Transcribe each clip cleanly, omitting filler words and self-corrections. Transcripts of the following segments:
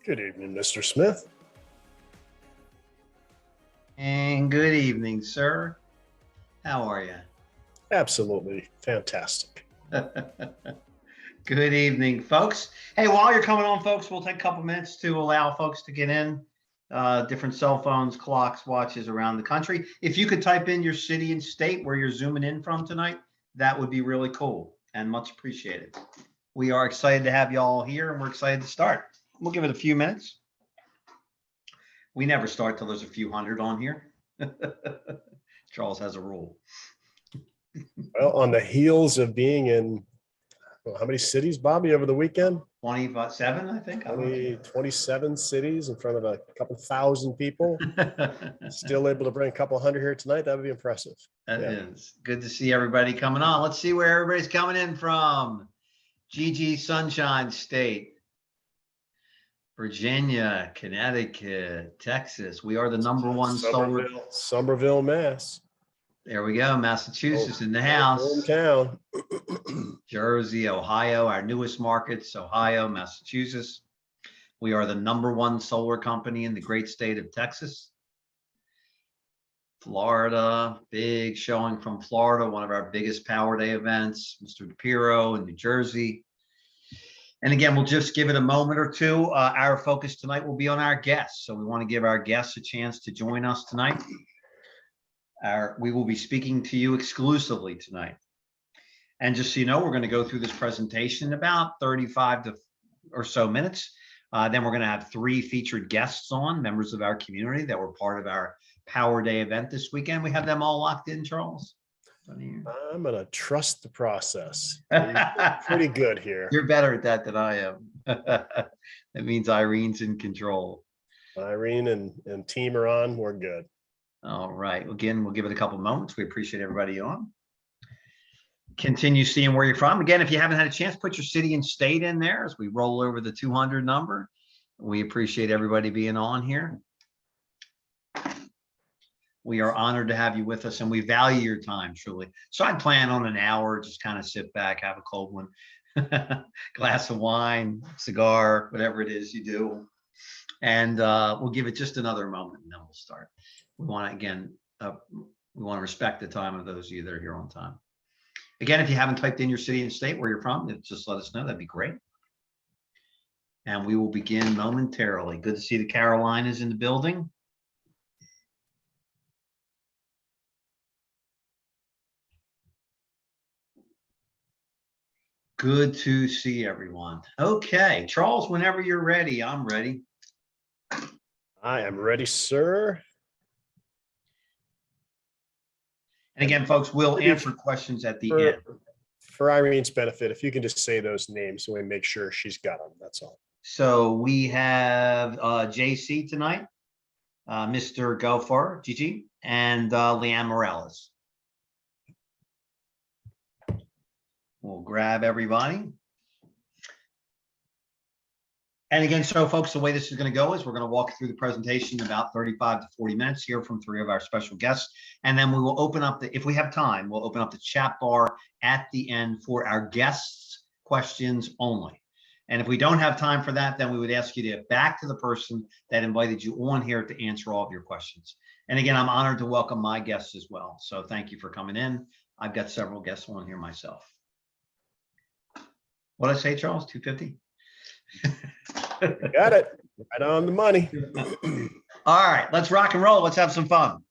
Good evening, Mr. Smith. And good evening, sir. How are you? Absolutely fantastic. Good evening, folks. Hey, while you're coming on, folks, we'll take a couple minutes to allow folks to get in. Different cell phones, clocks, watches around the country. If you could type in your city and state where you're zooming in from tonight, that would be really cool and much appreciated. We are excited to have you all here, and we're excited to start. We'll give it a few minutes. We never start till there's a few hundred on here. Charles has a rule. Well, on the heels of being in, how many cities, Bobby, over the weekend? 27, I think. 27 cities in front of a couple thousand people. Still able to bring a couple hundred here tonight. That would be impressive. That is good to see everybody coming on. Let's see where everybody's coming in from. Gigi, Sunshine State, Virginia, Connecticut, Texas. We are the number one Somerville, Mass. There we go. Massachusetts in the house. Hometown. Jersey, Ohio, our newest markets, Ohio, Massachusetts. We are the number one solar company in the great state of Texas. Florida, big showing from Florida, one of our biggest Power Day events, Mr. DePiro in New Jersey. And again, we'll just give it a moment or two. Our focus tonight will be on our guests. So we want to give our guests a chance to join us tonight. We will be speaking to you exclusively tonight. And just so you know, we're going to go through this presentation in about 35 or so minutes. Then we're going to have 3 featured guests on, members of our community that were part of our Power Day event this weekend. We have them all locked in, Charles. I'm going to trust the process. Pretty good here. You're better at that than I am. That means Irene's in control. Irene and team are on. We're good. All right. Again, we'll give it a couple moments. We appreciate everybody on. Continue seeing where you're from. Again, if you haven't had a chance, put your city and state in there as we roll over the 200 number. We appreciate everybody being on here. We are honored to have you with us, and we value your time, truly. So I plan on an hour, just kind of sit back, have a cold one, glass of wine, cigar, whatever it is you do. And we'll give it just another moment, and then we'll start. We want to, again, we want to respect the time of those of you that are here on time. Again, if you haven't typed in your city and state where you're from, just let us know. That'd be great. And we will begin momentarily. Good to see the Carolinas in the building. Good to see everyone. Okay, Charles, whenever you're ready, I'm ready. I am ready, sir. And again, folks, we'll answer questions at the end. For Irene's benefit, if you can just say those names so we make sure she's got them, that's all. So we have JC tonight, Mr. Gofar, Gigi, and Leanne Morales. We'll grab everybody. And again, so folks, the way this is going to go is we're going to walk through the presentation in about 35 to 40 minutes, hear from 3 of our special guests, and then we will open up if we have time, we'll open up the chat bar at the end for our guests' questions only. And if we don't have time for that, then we would ask you to get back to the person that invited you on here to answer all of your questions. And again, I'm honored to welcome my guests as well. So thank you for coming in. I've got several guests on here myself. What did I say, Charles? 250? You got it. Right on the money. All right, let's rock and roll. Let's have some fun.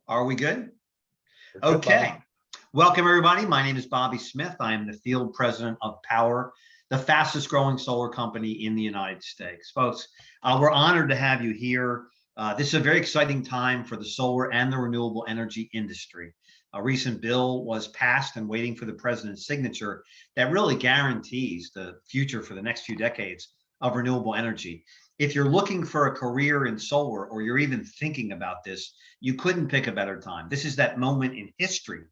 Are we good? Okay. Welcome, everybody. My name is Bobby Smith. I am the field president of Powur, the fastest growing solar company in the United States. Folks, we're honored to have you here. This is a very exciting time for the solar and the renewable energy industry. A recent bill was passed and waiting for the president's signature that really guarantees the future for the next few decades of renewable energy. If you're looking for a career in solar, or you're even thinking about this, you couldn't pick a better time. This is that moment in history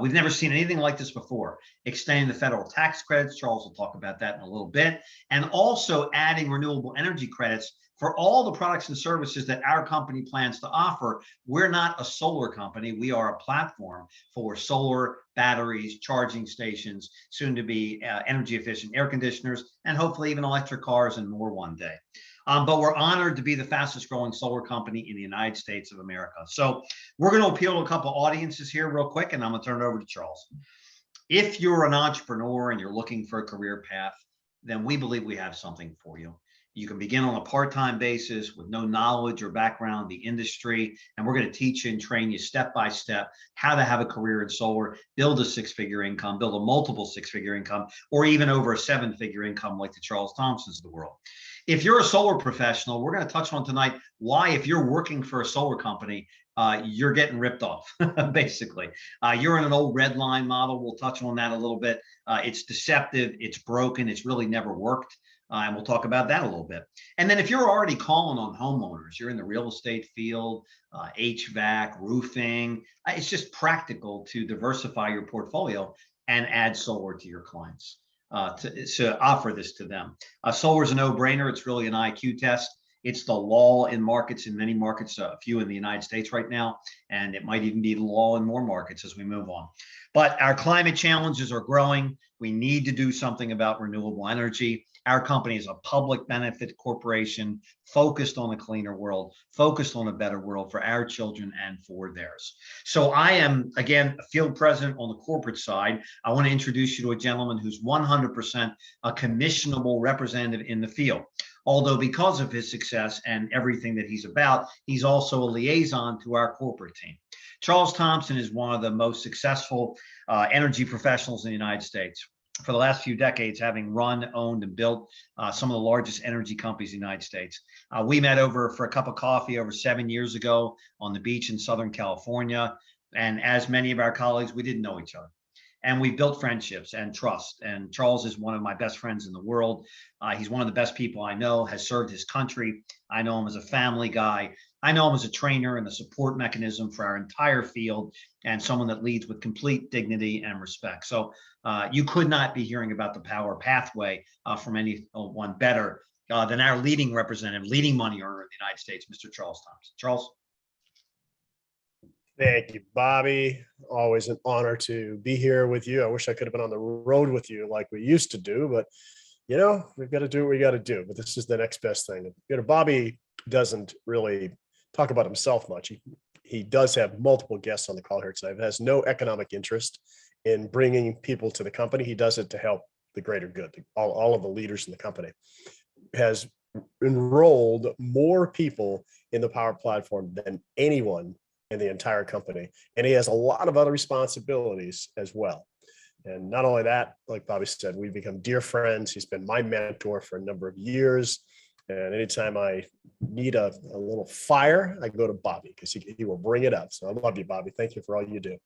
We've never seen anything like this before. Extending the federal tax credits, Charles will talk about that in a little bit, and also adding renewable energy credits for all the products and services that our company plans to offer. We're not a solar company. We are a platform for solar, batteries, charging stations, soon to be energy efficient air conditioners, and hopefully even electric cars and more one day. But we're honored to be the fastest growing solar company in the United States of America. So we're going to appeal to a couple audiences here real quick, and I'm going to turn it over to Charles. If you're an entrepreneur and you're looking for a career path, then we believe we have something for you. You can begin on a part-time basis with no knowledge or background in the industry, and we're going to teach you and train you step by step how to have a career in solar, build a six-figure income, build a multiple six-figure income, or even over a seven-figure income like the Charles Thompsons of the world. If you're a solar professional, we're going to touch on tonight why, if you're working for a solar company, you're getting ripped off, basically. You're in an old red line model. We'll touch on that a little bit. It's deceptive. It's broken. It's really never worked. And we'll talk about that a little bit. And then if you're already calling on homeowners, you're in the real estate field, HVAC, roofing, it's just practical to diversify your portfolio and add solar to your clients. To offer this to them. Solar is a no-brainer. It's really an IQ test. It's the law in markets, in many markets, a few in the United States right now, and it might even be the law in more markets as we move on. But our climate challenges are growing. We need to do something about renewable energy. Our company is a public benefit corporation focused on a cleaner world, focused on a better world for our children and for theirs. So I am, again, a field president on the corporate side. I want to introduce you to a gentleman who's 100% a commissionable representative in the field. Although because of his success and everything that he's about, he's also a liaison to our corporate team. Charles Thompson is one of the most successful energy professionals in the United States. For the last few decades, having run, owned, and built some of the largest energy companies in the United States. We met over for a cup of coffee over 7 years ago on the beach in Southern California. And as many of our colleagues, we didn't know each other. And we've built friendships and trust. And Charles is one of my best friends in the world. He's one of the best people I know, has served his country. I know him as a family guy. I know him as a trainer and a support mechanism for our entire field, and someone that leads with complete dignity and respect. So you could not be hearing about the Powur pathway from anyone better than our leading representative, leading money earner in the United States, Mr. Charles Thompson. Charles. Thank you, Bobby. Always an honor to be here with you. I wish I could have been on the road with you like we used to do, but you know, we've got to do what we got to do. But this is the next best thing. You know, Bobby doesn't really talk about himself much. He does have multiple guests on the call here tonight. He has no economic interest in bringing people to the company. He does it to help the greater good. All of the leaders in the company has enrolled more people in the Powur platform than anyone in the entire company. And he has a lot of other responsibilities as well. And not only that, like Bobby said, we've become dear friends. He's been my mentor for a number of years. And anytime I need a little fire, I go to Bobby because he will bring it up. So I love you, Bobby. Thank you for all you do.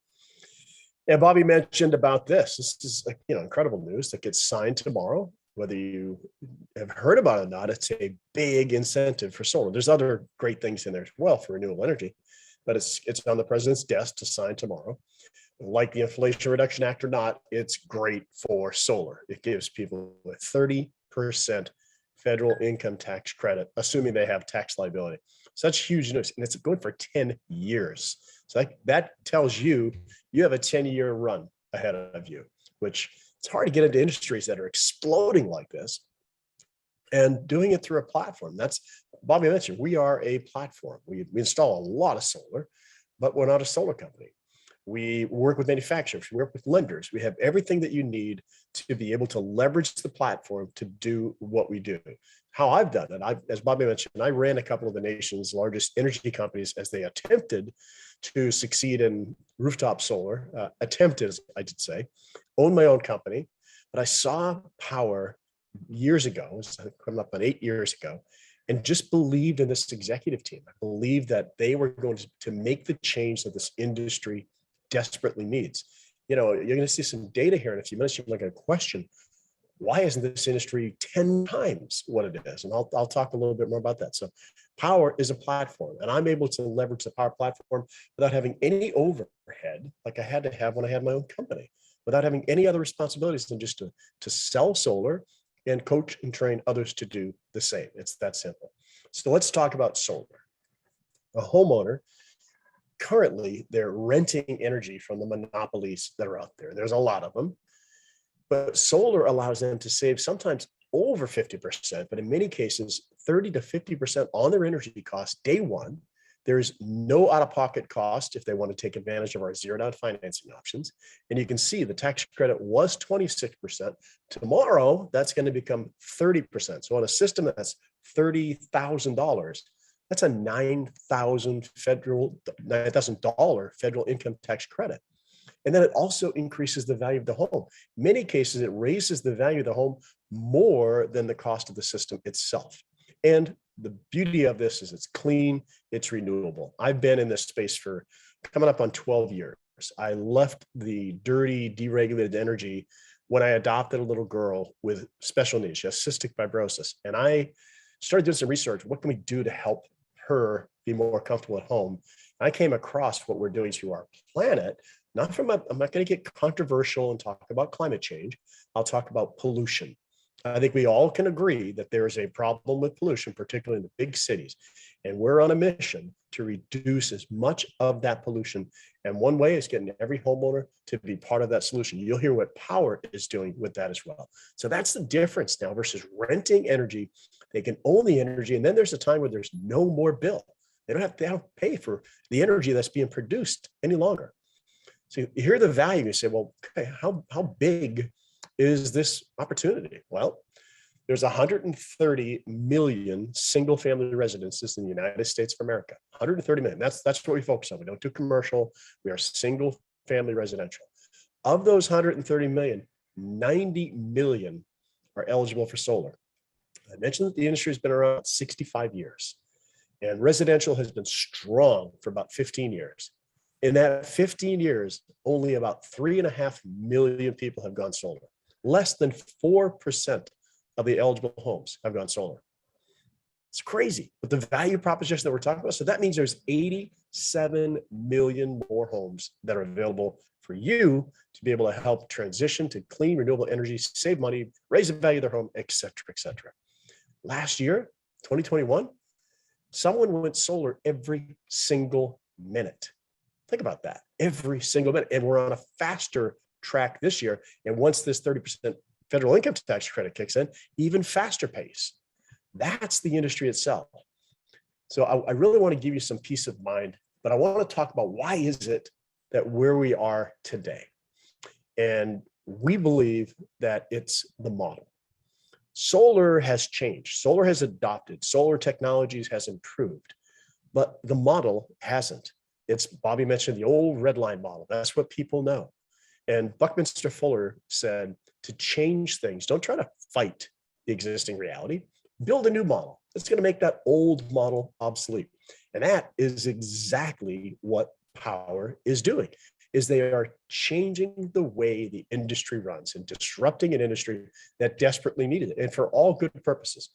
And Bobby mentioned about this. This is incredible news that gets signed tomorrow. Whether you have heard about it or not, it's a big incentive for solar. There's other great things in there as well for renewable energy, but it's on the president's desk to sign tomorrow. Like the Inflation Reduction Act or not, it's great for solar. It gives people a 30% federal income tax credit, assuming they have tax liability. Such huge news, and it's going for 10 years. So that tells you have a 10-year run ahead of you, which it's hard to get into industries that are exploding like this and doing it through a platform. That's Bobby mentioned, we are a platform. We install a lot of solar, but we're not a solar company. We work with manufacturers, we work with lenders. We have everything that you need to be able to leverage the platform to do what we do. How I've done it, as Bobby mentioned, I ran a couple of the nation's largest energy companies as they attempted to succeed in rooftop solar, attempted, I did say, own my own company. But I saw Powur years ago, it was coming up on 8 years ago, and just believed in this executive team. I believed that they were going to make the change that this industry desperately needs. You know, you're going to see some data here in a few minutes. You're like a question. Why isn't this industry 10 times what it is? And I'll talk a little bit more about that. So Powur is a platform, and I'm able to leverage the Powur platform without having any overhead like I had to have when I had my own company, without having any other responsibilities than just to sell solar and coach and train others to do the same. It's that simple. So let's talk about solar. A homeowner, currently, they're renting energy from the monopolies that are out there. There's a lot of them, but solar allows them to save sometimes over 50%, but in many cases, 30 to 50% on their energy costs day one. There's no out-of-pocket cost if they want to take advantage of our zero-down financing options. And you can see the tax credit was 26%. Tomorrow, that's going to become 30%. So on a system that's $30,000, that's a $9,000 federal income tax credit. And then it also increases the value of the home. In many cases, it raises the value of the home more than the cost of the system itself. And the beauty of this is it's clean, it's renewable. I've been in this space for coming up on 12 years. I left the dirty, deregulated energy when I adopted a little girl with special needs. She has cystic fibrosis. And I started doing some research. What can we do to help her be more comfortable at home? I came across what we're doing to our planet. I'm not going to get controversial and talk about climate change. I'll talk about pollution. I think we all can agree that there is a problem with pollution, particularly in the big cities. And we're on a mission to reduce as much of that pollution. And one way is getting every homeowner to be part of that solution. You'll hear what Powur is doing with that as well. So that's the difference now versus renting energy. They can own the energy. And then there's a time where there's no more bill. They don't have to pay for the energy that's being produced any longer. So you hear the value, you say, well, okay, how big is this opportunity? Well, there's 130 million single family residences in the United States of America. 130 million. That's what we focus on. We don't do commercial. We are single family residential. Of those 130 million, 90 million are eligible for solar. I mentioned that the industry has been around 65 years, and residential has been strong for about 15 years. In that 15 years, only about 3.5 million people have gone solar. Less than 4% of the eligible homes have gone solar. It's crazy, but the value proposition that we're talking about, so that means there's 87 million more homes that are available for you to be able to help transition to clean, renewable energy, save money, raise the value of their home, et cetera, et cetera. Last year, 2021, someone went solar every single minute. Think about that, every single minute. And we're on a faster track this year. And once this 30% federal income tax credit kicks in, even faster pace. That's the industry itself. So I really want to give you some peace of mind, but I want to talk about why is it that where we are today. And we believe that it's the model. Solar has changed. Solar has adopted. Solar technologies has improved, but the model hasn't. It's, Bobby mentioned the old red line model. That's what people know. And Buckminster Fuller said to change things, don't try to fight the existing reality, build a new model. That's going to make that old model obsolete. And that is exactly what Powur is doing, is they are changing the way the industry runs and disrupting an industry that desperately needed it, and for all good purposes.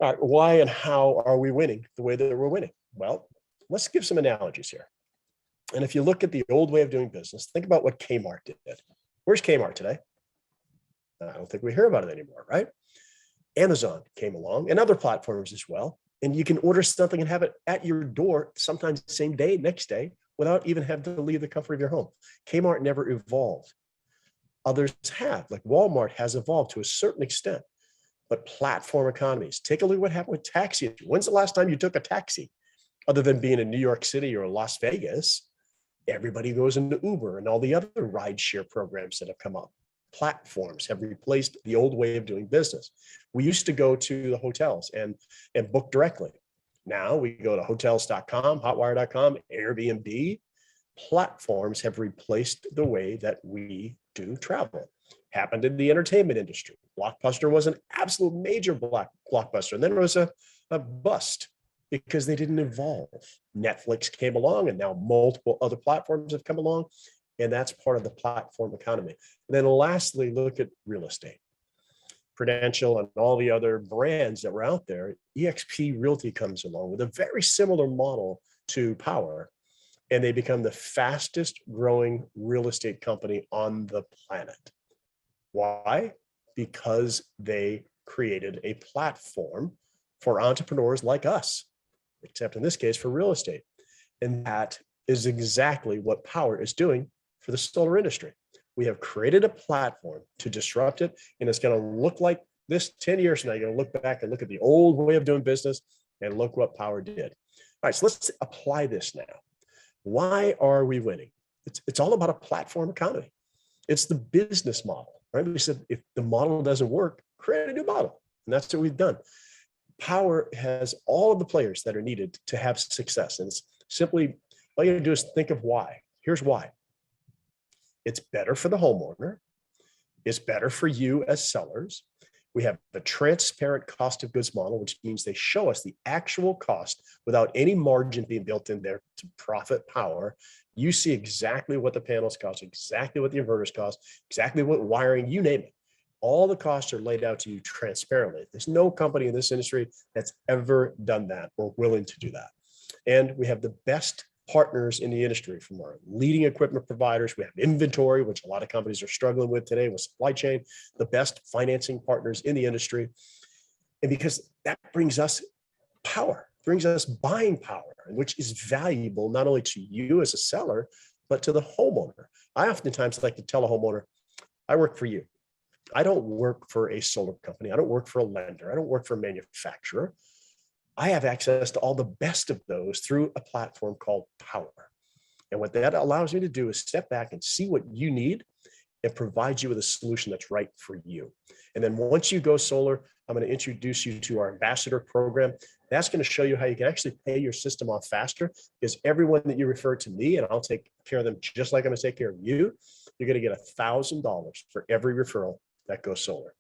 All right, why and how are we winning the way that we're winning? Well, let's give some analogies here. And if you look at the old way of doing business, think about what Kmart did. Where's Kmart today? I don't think we hear about it anymore, right? Amazon came along and other platforms as well. And you can order something and have it at your door, sometimes the same day, next day, without even having to leave the comfort of your home. Kmart never evolved. Others have, like Walmart has evolved to a certain extent. But platform economies, take a look at what happened with taxis. When's the last time you took a taxi? Other than being in New York City or Las Vegas, everybody goes into Uber and all the other rideshare programs that have come up. Platforms have replaced the old way of doing business. We used to go to the hotels and book directly. Now we go to hotels.com, hotwire.com, Airbnb. Platforms have replaced the way that we do travel. Happened in the entertainment industry. Blockbuster was an absolute major blockbuster. And then there was a bust because they didn't evolve. Netflix came along, and now multiple other platforms have come along, and that's part of the platform economy. And then lastly, look at real estate. Prudential, and all the other brands that were out there, eXp Realty comes along with a very similar model to Powur, and they become the fastest growing real estate company on the planet. Why? Because they created a platform for entrepreneurs like us, except in this case for real estate. And that is exactly what Powur is doing for the solar industry. We have created a platform to disrupt it, and it's going to look like this 10 years from now. You're going to look back and look at the old way of doing business and look what Powur did. All right, so let's apply this now. Why are we winning? It's all about a platform economy. It's the business model, right? We said if the model doesn't work, create a new model. And that's what we've done. Powur has all of the players that are needed to have success. And it's simply, all you gotta do is think of why. Here's why. It's better for the homeowner. It's better for you as sellers. We have the transparent cost of goods model, which means they show us the actual cost without any margin being built in there to profit Powur. You see exactly what the panels cost, exactly what the inverters cost, exactly what wiring, you name it. All the costs are laid out to you transparently. There's no company in this industry that's ever done that or willing to do that. And we have the best partners in the industry, from our leading equipment providers. We have inventory, which a lot of companies are struggling with today with supply chain, the best financing partners in the industry. And because that brings us power, brings us buying power, which is valuable not only to you as a seller, but to the homeowner. I oftentimes like to tell a homeowner, I work for you. I don't work for a solar company. I don't work for a lender. I don't work for a manufacturer. I have access to all the best of those through a platform called Powur. And what that allows me to do is step back and see what you need and provide you with a solution that's right for you. And then once you go solar, I'm going to introduce you to our ambassador program. That's going to show you how you can actually pay your system off faster, because everyone that you refer to me, and I'll take care of them just like I'm going to take care of you, you're going to get $1,000 for every referral that goes solar.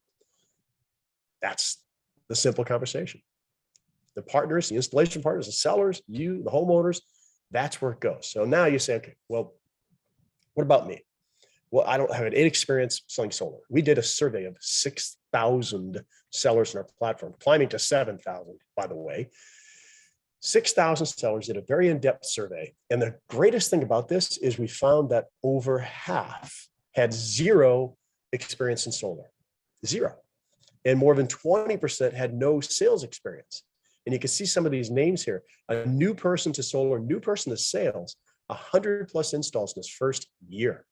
That's the simple conversation. The partners, the installation partners, the sellers, you, the homeowners, that's where it goes. So now you say, okay, well, what about me? Well, I don't have any experience selling solar. We did a survey of 6,000 sellers in our platform, climbing to 7,000, by the way. 6,000 sellers did a very in-depth survey. And the greatest thing about this is we found that over half had zero experience in solar, zero. And more than 20% had no sales experience. And you can see some of these names here. A new person to solar, new person to sales, 100 plus installs in his first year.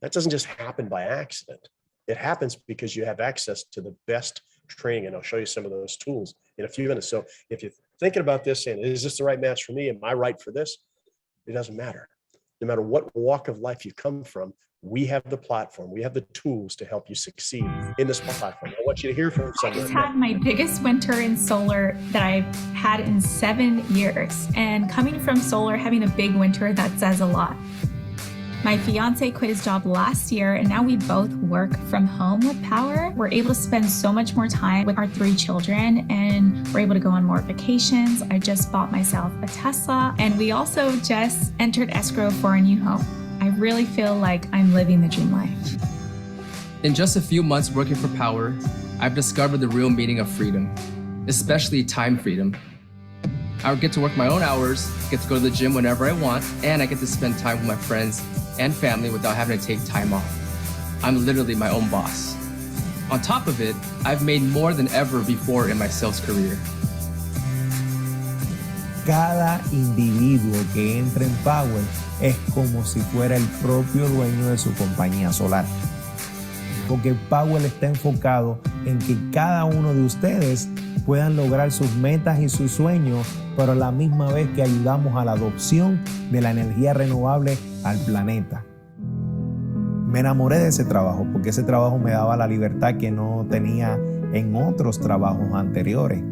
That doesn't just happen by accident. It happens because you have access to the best training. And I'll show you some of those tools in a few minutes. So if you're thinking about this saying, is this the right match for me? Am I right for this? It doesn't matter. No matter what walk of life you come from, we have the platform. We have the tools to help you succeed in this platform. I want you to hear from someone. I just had my biggest winter in solar that I've had in 7 years. And coming from solar, having a big winter, that says a lot. My fiance quit his job last year, and now we both work from home with Powur. We're able to spend so much more time with our 3 children, and we're able to go on more vacations. I just bought myself a Tesla, and we also just entered escrow for a new home. I really feel like I'm living the dream life. In just a few months working for Powur, I've discovered the real meaning of freedom, especially time freedom. I get to work my own hours, get to go to the gym whenever I want, and I get to spend time with my friends and family without having to take time off. I'm literally my own boss. On top of it, I've made more than ever before in my sales career. Cada individuo que entra en Powur es como si fuera el propio dueño de su compañía solar. Porque Powur está enfocado en que cada uno de ustedes puedan lograr sus metas y sus sueños, pero a la misma vez que ayudamos a la adopción de la energía renovable al planeta. Me enamoré de ese trabajo porque ese trabajo me daba la libertad que no tenía en otros trabajos anteriores.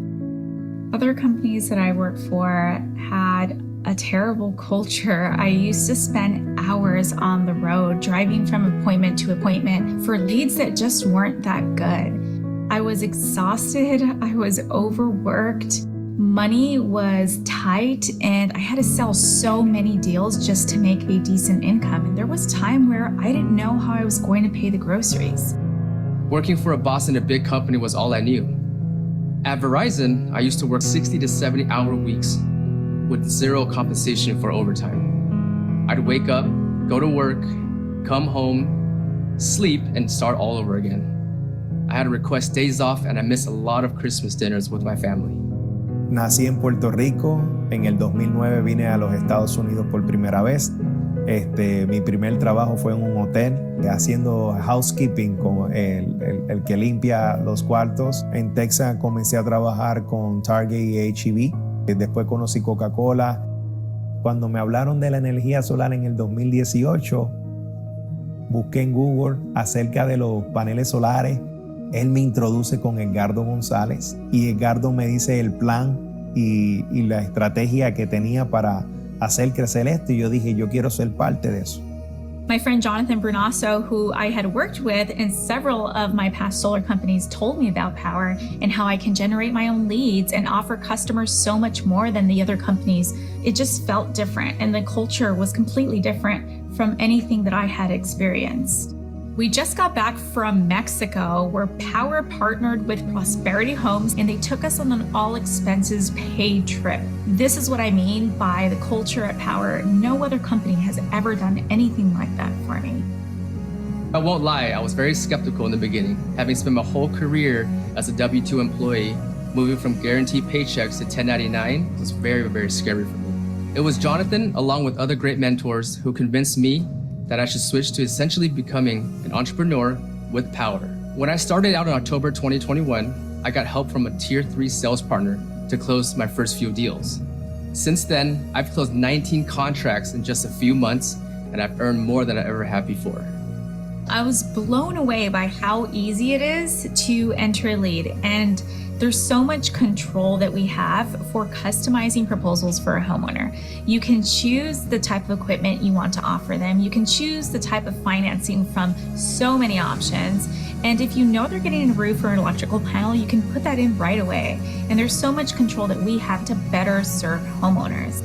Other companies that I worked for had a terrible culture. I used to spend hours on the road driving from appointment to appointment for leads that just weren't that good. I was exhausted, I was overworked, money was tight, and I had to sell so many deals just to make a decent income. And there was time where I didn't know how I was going to pay the groceries. Working for a boss in a big company was all I knew. At Verizon, I used to work 60 to 70-hour weeks with zero compensation for overtime. I'd wake up, go to work, come home, sleep, and start all over again. I had to request days off, and I missed a lot of Christmas dinners with my family. Nací en Puerto Rico, en el 2009 vine a los Estados Unidos por primera vez. Mi primer trabajo fue en un hotel, haciendo housekeeping, con el que limpia los cuartos. En Texas comencé a trabajar con Target y H-E-B. Después conocí Coca-Cola. Cuando me hablaron de la energía solar en el 2018, busqué en Google acerca de los paneles solares. Él me introduce con Edgardo González y Edgardo me dice el plan y la estrategia que tenía para hacer crecer esto, y yo dije, yo quiero ser parte de eso. My friend Jonathan Brunasso, who I had worked with in several of my past solar companies, told me about Powur and how I can generate my own leads and offer customers so much more than the other companies. It just felt different, and the culture was completely different from anything that I had experienced. We just got back from Mexico, where Powur partnered with Prosperity Homes, and they took us on an all expenses paid trip. This is what I mean by the culture at Powur. No other company has ever done anything like that for me. I won't lie, I was very skeptical in the beginning. Having spent my whole career as a W-2 employee, moving from guaranteed paychecks to 1099 was very, very scary for me. It was Jonathan, along with other great mentors, who convinced me that I should switch to essentially becoming an entrepreneur with Powur. When I started out in October 2021, I got help from a tier 3 sales partner to close my first few deals. Since then, I've closed 19 contracts in just a few months, and I've earned more than I ever have before. I was blown away by how easy it is to enter a lead, and there's so much control that we have for customizing proposals for a homeowner. You can choose the type of equipment you want to offer them. You can choose the type of financing from so many options. And if you know they're getting a roof or an electrical panel, you can put that in right away. And there's so much control that we have to better serve homeowners.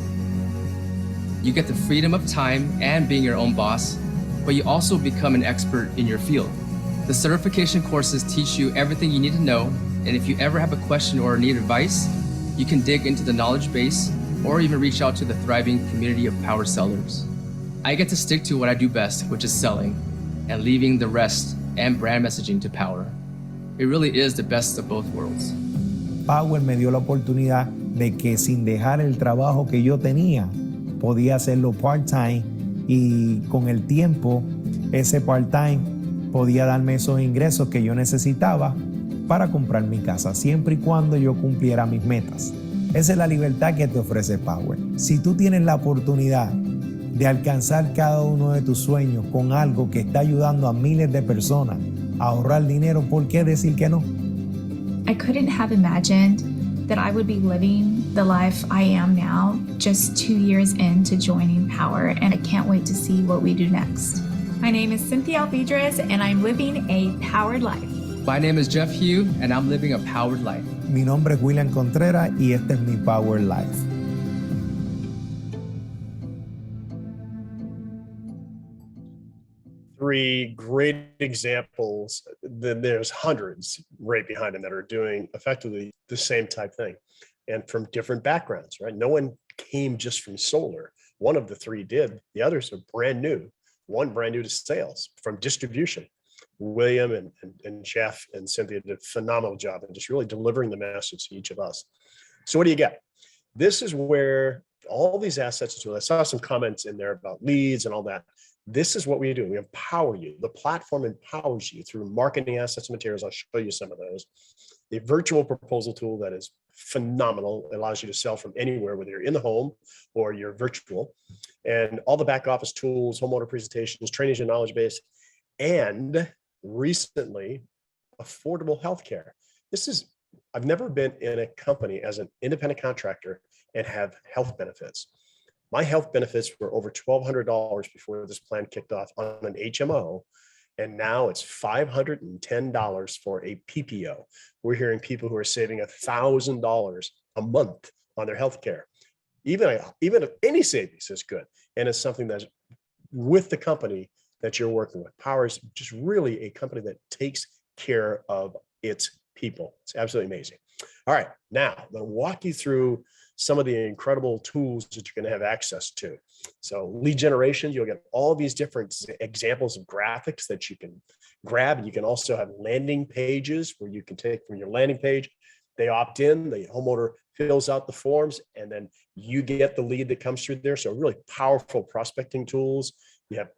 You get the freedom of time and being your own boss, but you also become an expert in your field. The certification courses teach you everything you need to know, and if you ever have a question or need advice, you can dig into the knowledge base or even reach out to the thriving community of Powur sellers. I get to stick to what I do best, which is selling, and leaving the rest and brand messaging to Powur. It really is the best of both worlds. Powur me dio la oportunidad de que sin dejar el trabajo que yo tenía, podía hacerlo part-time, y con el tiempo, ese part-time podía darme esos ingresos que yo necesitaba para comprar mi casa, siempre y cuando yo cumpliera mis metas. Esa es la libertad que te ofrece Powur. Si tú tienes la oportunidad de alcanzar cada uno de tus sueños con algo que está ayudando a miles de personas a ahorrar dinero, ¿por qué decir que no? I couldn't have imagined that I would be living the life I am now just 2 years into joining Powur, and I can't wait to see what we do next. My name is Cynthia Alvidrez, and I'm living a powered life. My name is Jeff Hugh, and I'm living a powered life. Mi nombre es William Contreras y este es mi Power Life. Three great examples. Then there's hundreds right behind them that are doing effectively the same type thing, and from different backgrounds, right? No one came just from solar. One of the three did. The others are brand new. One brand new to sales, from distribution. William and Jeff and Cynthia did a phenomenal job in just really delivering the message to each of us. So what do you get? This is where all these assets, I saw some comments in there about leads and all that. This is what we do. We empower you. The platform empowers you through marketing assets and materials. I'll show you some of those. The virtual proposal tool that is phenomenal. It allows you to sell from anywhere, whether you're in the home or you're virtual. And all the back office tools, homeowner presentations, trainings and knowledge base, and recently, affordable healthcare. I've never been in a company as an independent contractor and have health benefits. My health benefits were over $1,200 before this plan kicked off on an HMO, and now it's $510 for a PPO. We're hearing people who are saving $1,000 a month on their healthcare. Even if any savings is good, and it's something that's with the company that you're working with. Powur is just really a company that takes care of its people. It's absolutely amazing. All right, now I'm going to walk you through some of the incredible tools that you're going to have access to. So lead generation, you'll get all these different examples of graphics that you can grab. And you can also have landing pages where you can take from your landing page. They opt in, the homeowner fills out the forms, and then you get the lead that comes through there. So really powerful prospecting tools. You have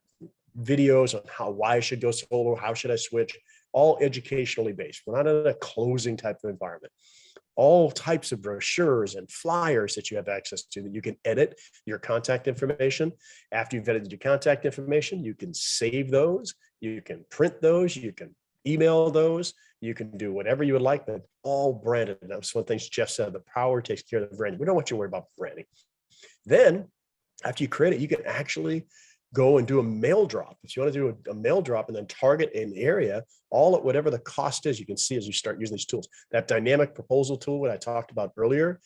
videos on why I should go solar, how should I switch, all educationally based. We're not in a closing type of environment. All types of brochures and flyers that you have access to that you can edit your contact information. After you've edited your contact information, you can save those, you can print those, you can email those, you can do whatever you would like, but all branded. And that's one of the things Jeff said, the Powur takes care of the branding. We don't want you to worry about branding. Then after you create it, you can actually go and do a mail drop. If you want to do a mail drop and then target an area, all at whatever the cost is, you can see as you start using these tools. That dynamic proposal tool that I talked about earlier,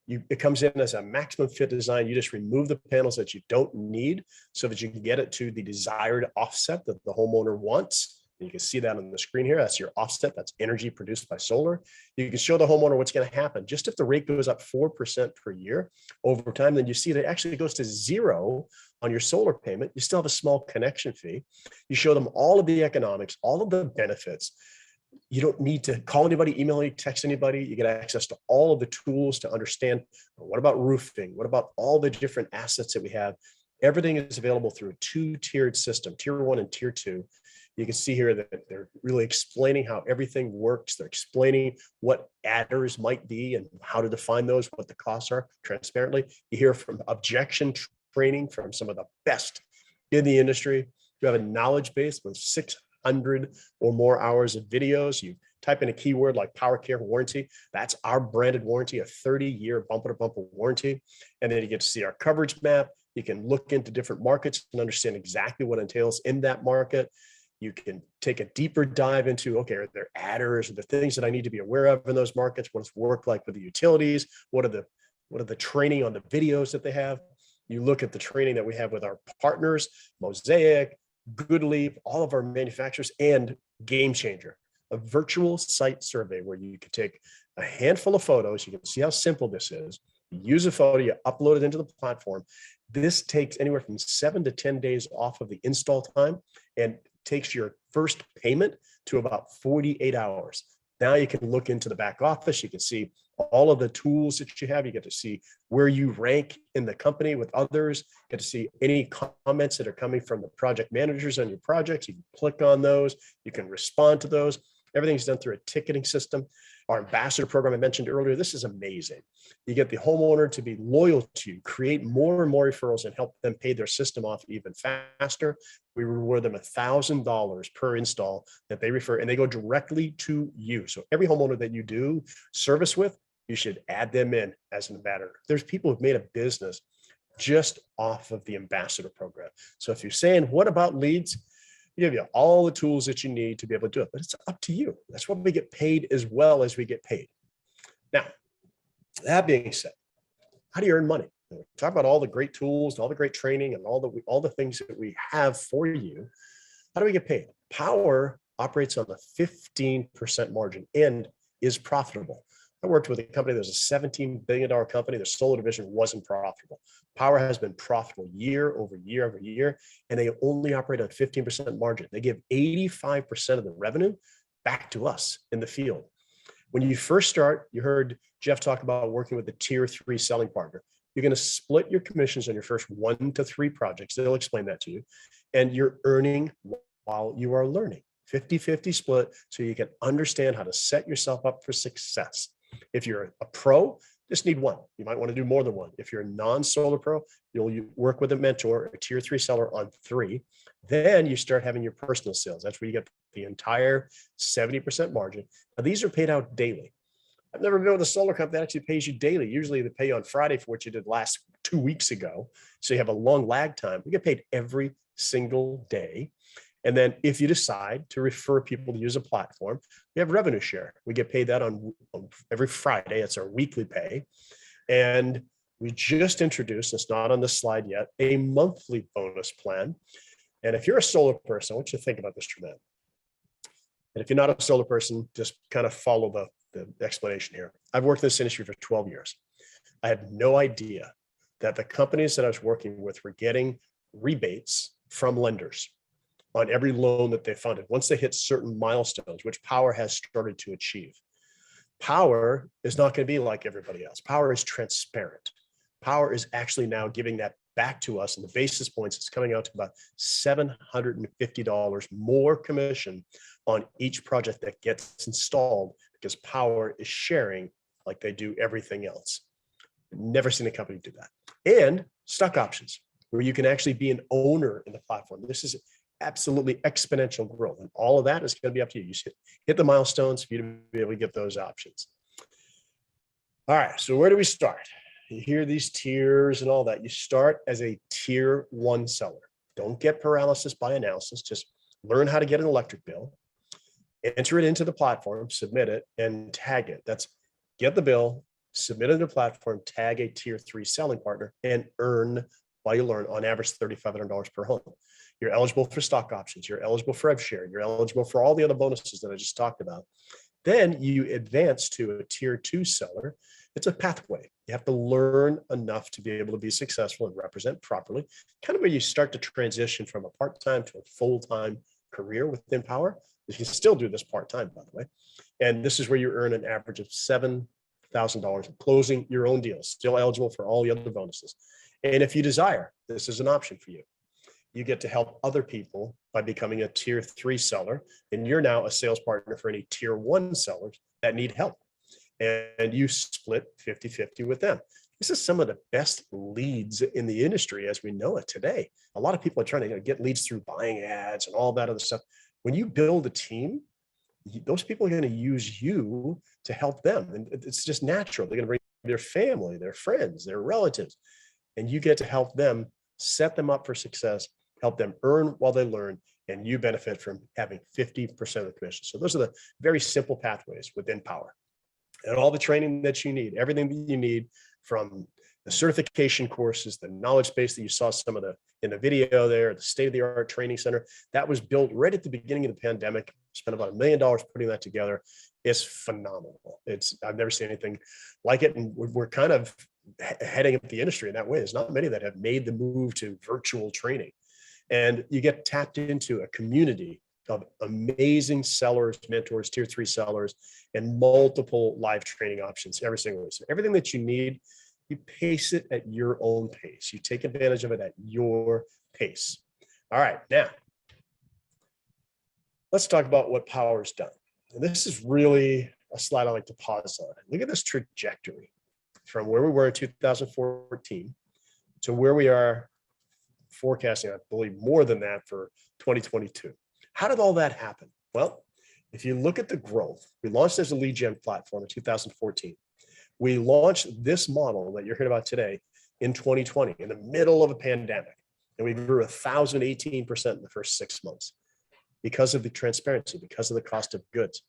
it comes in as a maximum fit design. You just remove the panels that you don't need so that you can get it to the desired offset that the homeowner wants. And you can see that on the screen here. That's your offset. That's energy produced by solar. You can show the homeowner what's going to happen. Just if the rate goes up 4% per year over time, then you see that it actually goes to zero on your solar payment. You still have a small connection fee. You show them all of the economics, all of the benefits. You don't need to call anybody, email anybody, text anybody. You get access to all of the tools to understand what about roofing? What about all the different assets that we have? Everything is available through a two-tiered system, tier 1 and tier 2. You can see here that they're really explaining how everything works. They're explaining what adders might be and how to define those, what the costs are transparently. You hear from objection training from some of the best in the industry. You have a knowledge base with 600 or more hours of videos. You type in a keyword like Power Care warranty. That's our branded warranty, a 30-year bumper-to-bumper warranty. And then you get to see our coverage map. You can look into different markets and understand exactly what entails in that market. You can take a deeper dive into, okay, are there adders, or the things that I need to be aware of in those markets? What does work like with the utilities? What are the training on the videos that they have? You look at the training that we have with our partners, Mosaic, Goodleap, all of our manufacturers, and Game Changer, a virtual site survey where you can take a handful of photos. You can see how simple this is. You use a photo, you upload it into the platform. This takes anywhere from 7 to 10 days off of the install time and takes your first payment to about 48 hours. Now you can look into the back office. You can see all of the tools that you have. You get to see where you rank in the company with others. You get to see any comments that are coming from the project managers on your projects. You can click on those. You can respond to those. Everything's done through a ticketing system. Our ambassador program I mentioned earlier, this is amazing. You get the homeowner to be loyal to you, create more and more referrals, and help them pay their system off even faster. We reward them $1,000 per install that they refer, and they go directly to you. So every homeowner that you do service with, you should add them in as an ambassador. There's people who've made a business just off of the ambassador program. So if you're saying, what about leads? We give you all the tools that you need to be able to do it, but it's up to you. That's what we get paid as well as we get paid. Now, that being said, how do you earn money? We talk about all the great tools, all the great training, and all the things that we have for you. How do we get paid? Powur operates on a 15% margin and is profitable. I worked with a company that was a $17 billion company. The solar division wasn't profitable. Powur has been profitable year over year over year, and they only operate on 15% margin. They give 85% of the revenue back to us in the field. When you first start, you heard Jeff talk about working with the tier 3 selling partner. You're going to split your commissions on your first 1 to 3 projects. They'll explain that to you. And you're earning while you are learning. 50-50 split, so you can understand how to set yourself up for success. If you're a pro, just need one. You might want to do more than one. If you're a non-solar pro, you'll work with a mentor, a tier 3 seller on 3. Then you start having your personal sales. That's where you get the entire 70% margin. Now, these are paid out daily. I've never been with a solar company that actually pays you daily. Usually they pay you on Friday for what you did last 2 weeks ago. So you have a long lag time. We get paid every single day. And then if you decide to refer people to use a platform, we have revenue share. We get paid that on every Friday. It's our weekly pay. And we just introduced, it's not on the slide yet, a monthly bonus plan. And if you're a solar person, I want you to think about this for a minute. And if you're not a solar person, just kind of follow the explanation here. I've worked in this industry for 12 years. I had no idea that the companies that I was working with were getting rebates from lenders on every loan that they funded once they hit certain milestones, which Powur has started to achieve. Powur is not going to be like everybody else. Powur is transparent. Powur is actually now giving that back to us, and the basis points is coming out to about $750 more commission on each project that gets installed, because Powur is sharing like they do everything else. Never seen a company do that. And stock options, where you can actually be an owner in the platform. This is absolutely exponential growth, and all of that is going to be up to you. You should hit the milestones for you to be able to get those options. All right, so where do we start? You hear these tiers and all that. You start as a tier 1 seller. Don't get paralysis by analysis. Just learn how to get an electric bill, enter it into the platform, submit it, and tag it. That's get the bill, submit it to the platform, tag a tier 3 selling partner, and earn while you learn, on average, $3,500 per home. You're eligible for stock options. You're eligible for rev share. You're eligible for all the other bonuses that I just talked about. Then you advance to a tier 2 seller. It's a pathway. You have to learn enough to be able to be successful and represent properly. Kind of where you start to transition from a part-time to a full-time career within Powur. You can still do this part-time, by the way. And this is where you earn an average of $7,000 closing your own deals, still eligible for all the other bonuses. And if you desire, this is an option for you. You get to help other people by becoming a tier 3 seller. And you're now a sales partner for any tier 1 sellers that need help. And you split 50-50 with them. This is some of the best leads in the industry as we know it today. A lot of people are trying to get leads through buying ads and all that other stuff. When you build a team, those people are going to use you to help them. And it's just natural. They're going to bring their family, their friends, their relatives, and you get to help them, set them up for success, help them earn while they learn, and you benefit from having 50% of the commission. So those are the very simple pathways within Powur. And all the training that you need, everything that you need, from the certification courses, the knowledge base that you saw some of in the video there, the state-of-the-art training center, that was built right at the beginning of the pandemic. Spent about $1 million putting that together. It's phenomenal. I've never seen anything like it. And we're kind of heading up the industry in that way. There's not many that have made the move to virtual training. And you get tapped into a community of amazing sellers, mentors, tier 3 sellers, and multiple live training options every single week. So everything that you need, you pace it at your own pace. You take advantage of it at your pace. All right, now let's talk about what Powur's done. And this is really a slide I like to pause on. Look at this trajectory from where we were in 2014 to where we are forecasting, I believe, more than that for 2022. How did all that happen? Well, if you look at the growth, we launched as a lead gen platform in 2014. We launched this model that you're hearing about today in 2020, in the middle of a pandemic. And we grew 1,018% in the first 6 months because of the transparency, because of the cost of goods.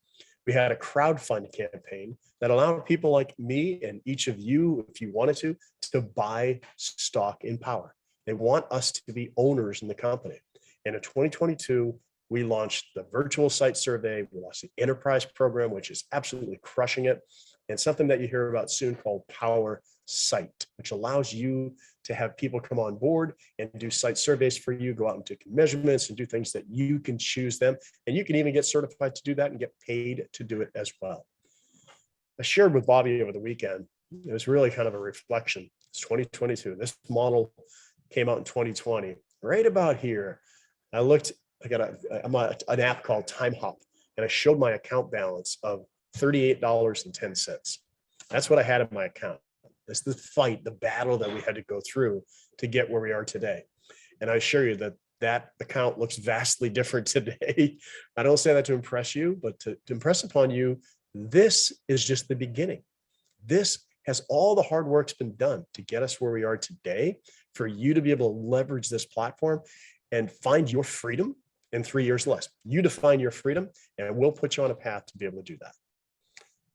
We had a crowdfund campaign that allowed people like me and each of you, if you wanted to buy stock in Powur. They want us to be owners in the company. And in 2022, we launched the virtual site survey. We launched the enterprise program, which is absolutely crushing it. And something that you hear about soon called Powur Site, which allows you to have people come on board and do site surveys for you, go out and take measurements and do things that you can choose them. And you can even get certified to do that and get paid to do it as well. I shared with Bobby over the weekend. It was really kind of a reflection. It's 2022. This model came out in 2020. Right about here, I'm on an app called Time Hop, and I showed my account balance of $38.10. That's what I had in my account. It's the fight, the battle that we had to go through to get where we are today. And I assure you that account looks vastly different today. I don't say that to impress you, but to impress upon you, this is just the beginning. This has all the hard work's been done to get us where we are today, for you to be able to leverage this platform and find your freedom in 3 years less. You define your freedom, and we'll put you on a path to be able to do that.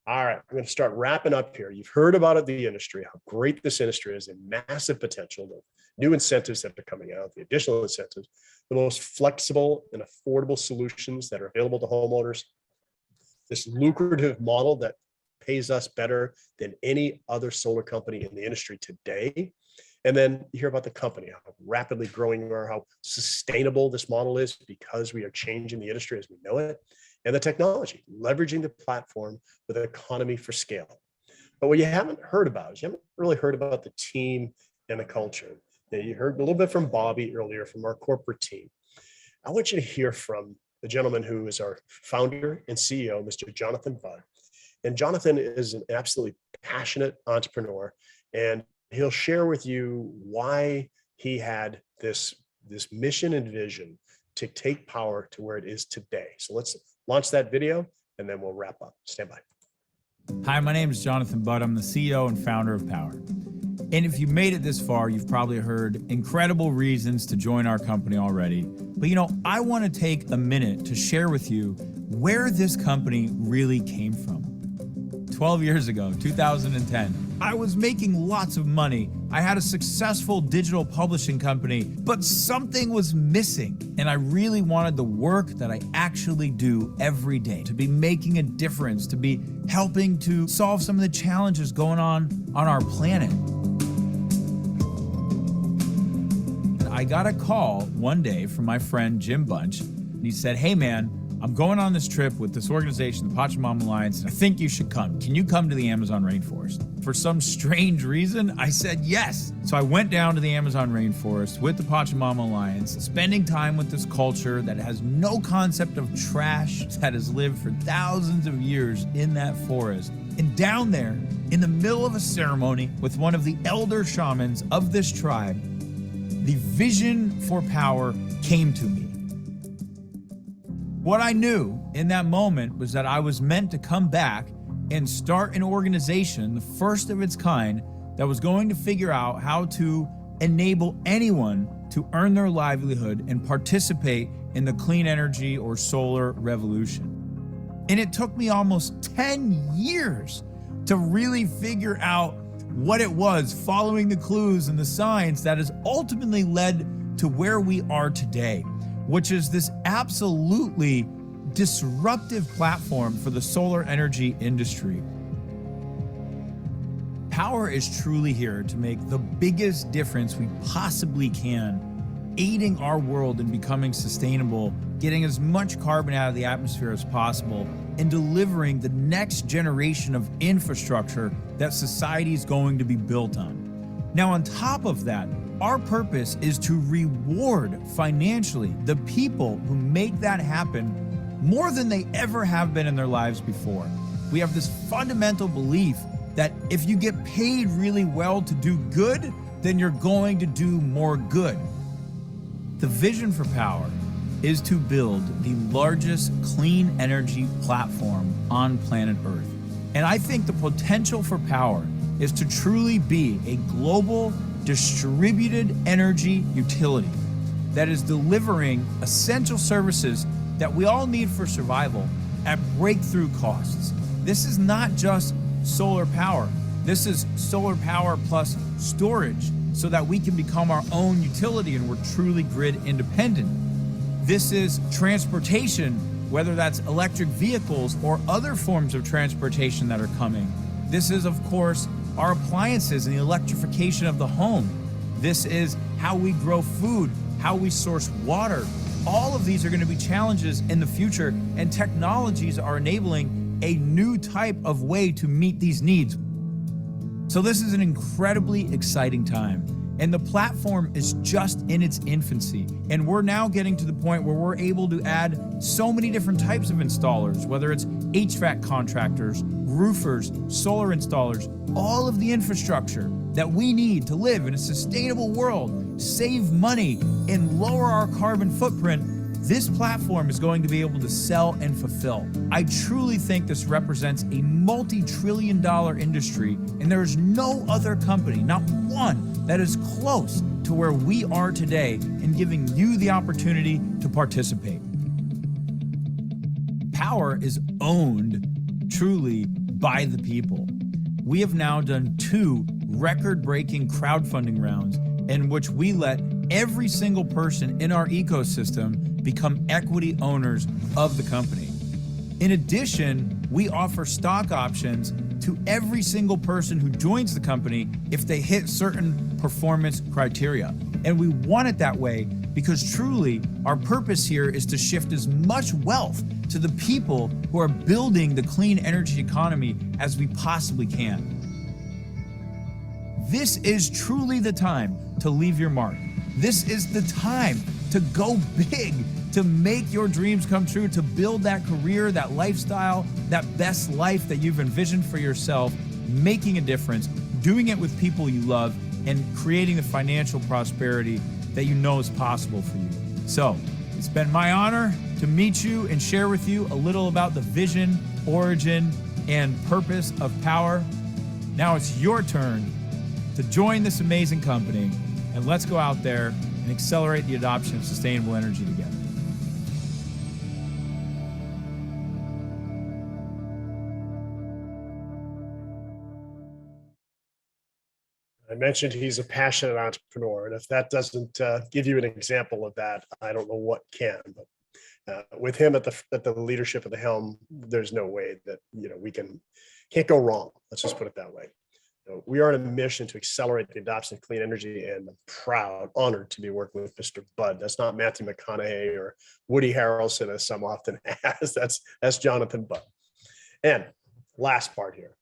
All right, I'm going to start wrapping up here. You've heard about the industry, how great this industry is, and massive potential, the new incentives that are coming out, the additional incentives, the most flexible and affordable solutions that are available to homeowners. this lucrative model that pays us better than any other solar company in the industry today. And then you hear about the company, how rapidly growing or how sustainable this model is because we are changing the industry as we know it, and the technology, leveraging the platform with an economy for scale. But what you haven't heard about is you haven't really heard about the team and the culture. Now, you heard a little bit from Bobby earlier from our corporate team. I want you to hear from the gentleman who is our founder and CEO, Mr. Jonathan Budd. And Jonathan is an absolutely passionate entrepreneur, and he'll share with you why he had this mission and vision to take Powur to where it is today. So let's launch that video and then we'll wrap up. Stand by. Hi, my name is Jonathan Budd. I'm the CEO and founder of Powur. And if you made it this far, you've probably heard incredible reasons to join our company already. But I want to take a minute to share with you where this company really came from. 12 years ago, 2010, I was making lots of money. I had a successful digital publishing company, but something was missing. And I really wanted the work that I actually do every day to be making a difference, to be helping to solve some of the challenges going on our planet. I got a call one day from my friend Jim Bunch, and he said, "Hey man, I'm going on this trip with this organization, the Pachamama Alliance, and I think you should come. Can you come to the Amazon rainforest?" For some strange reason, I said yes. So I went down to the Amazon rainforest with the Pachamama Alliance, spending time with this culture that has no concept of trash, that has lived for thousands of years in that forest. And down there, in the middle of a ceremony with one of the elder shamans of this tribe, the vision for Powur came to me. What I knew in that moment was that I was meant to come back and start an organization, the first of its kind, that was going to figure out how to enable anyone to earn their livelihood and participate in the clean energy or solar revolution. And it took me almost 10 years to really figure out what it was, following the clues and the science that has ultimately led to where we are today, which is this absolutely disruptive platform for the solar energy industry. Powur is truly here to make the biggest difference we possibly can, aiding our world in becoming sustainable, getting as much carbon out of the atmosphere as possible, and delivering the next generation of infrastructure that society is going to be built on. Now, on top of that, our purpose is to reward financially the people who make that happen more than they ever have been in their lives before. We have this fundamental belief that if you get paid really well to do good, then you're going to do more good. The vision for Powur is to build the largest clean energy platform on planet Earth. And I think the potential for Powur is to truly be a global distributed energy utility that is delivering essential services that we all need for survival at breakthrough costs. This is not just solar power. This is solar power plus storage so that we can become our own utility and we're truly grid independent. This is transportation, whether that's electric vehicles or other forms of transportation that are coming. This is, of course, our appliances and the electrification of the home. This is how we grow food, how we source water. All of these are going to be challenges in the future, and technologies are enabling a new type of way to meet these needs. So this is an incredibly exciting time, and the platform is just in its infancy. And we're now getting to the point where we're able to add so many different types of installers, whether it's HVAC contractors, roofers, solar installers, all of the infrastructure that we need to live in a sustainable world, save money, and lower our carbon footprint. This platform is going to be able to sell and fulfill. I truly think this represents a multi-trillion-dollar industry, and there is no other company, not one, that is close to where we are today in giving you the opportunity to participate. Powur is owned truly by the people. We have now done 2 record-breaking crowdfunding rounds in which we let every single person in our ecosystem become equity owners of the company. In addition, we offer stock options to every single person who joins the company if they hit certain performance criteria. And we want it that way because truly our purpose here is to shift as much wealth to the people who are building the clean energy economy as we possibly can. This is truly the time to leave your mark. This is the time to go big, to make your dreams come true, to build that career, that lifestyle, that best life that you've envisioned for yourself, making a difference, doing it with people you love, and creating the financial prosperity that you know is possible for you. So, it's been my honor to meet you and share with you a little about the vision, origin, and purpose of Powur. Now it's your turn to join this amazing company, and let's go out there and accelerate the adoption of sustainable energy together. I mentioned he's a passionate entrepreneur, and if that doesn't give you an example of that, I don't know what can. But with him at the leadership of the helm, there's no way that we can't go wrong. Let's just put it that way. We are on a mission to accelerate the adoption of clean energy, and I'm proud, honored to be working with Mr. Bud. That's not Matthew McConaughey or Woody Harrelson, as some often ask. That's Jonathan Bud. And last part here,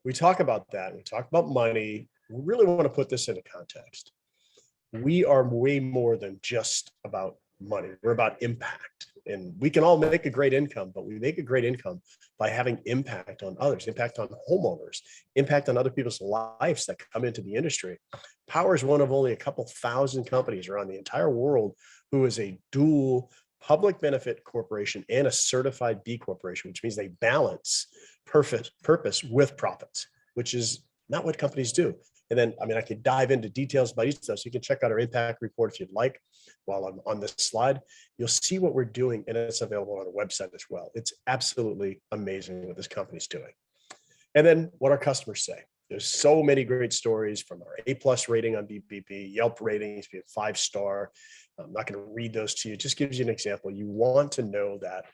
we talk about that. We talk about money. We really want to put this into context. We are way more than just about money. We're about impact. And we can all make a great income, but we make a great income by having impact on others, impact on homeowners, impact on other people's lives that come into the industry. Powur is one of only a couple thousand companies around the entire world who is a dual public benefit corporation and a certified B corporation, which means they balance purpose with profits, which is not what companies do. And then, I could dive into details about each of those. So you can check out our impact report if you'd like while I'm on this slide. You'll see what we're doing, and it's available on our website as well. It's absolutely amazing what this company's doing. And then what our customers say. There's so many great stories from our A+ rating on BBB, Yelp ratings, be it 5-star. I'm not going to read those to you. It just gives you an example. You want to know that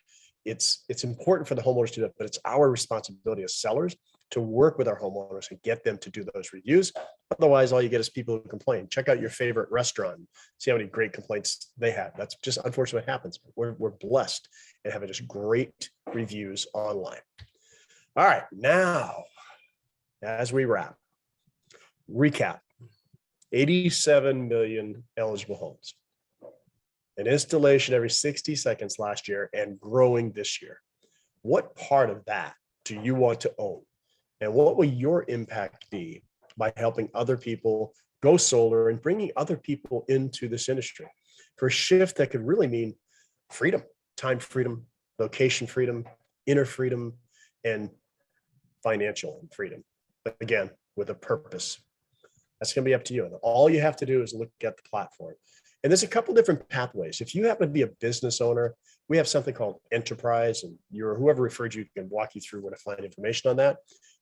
it's important for the homeowners to do that, but it's our responsibility as sellers to work with our homeowners and get them to do those reviews. Otherwise, all you get is people who complain. Check out your favorite restaurant, see how many great complaints they have. That's just unfortunately what happens. We're blessed and having just great reviews online. All right, now, as we wrap, recap, 87 million eligible homes. An installation every 60 seconds last year and growing this year. What part of that do you want to own? And what will your impact be by helping other people go solar and bringing other people into this industry for a shift that could really mean freedom, time freedom, location freedom, inner freedom, and financial freedom. But again, with a purpose. That's going to be up to you. And all you have to do is look at the platform. And there's a couple different pathways. If you happen to be a business owner, we have something called Enterprise, and whoever referred you can walk you through where to find information on that.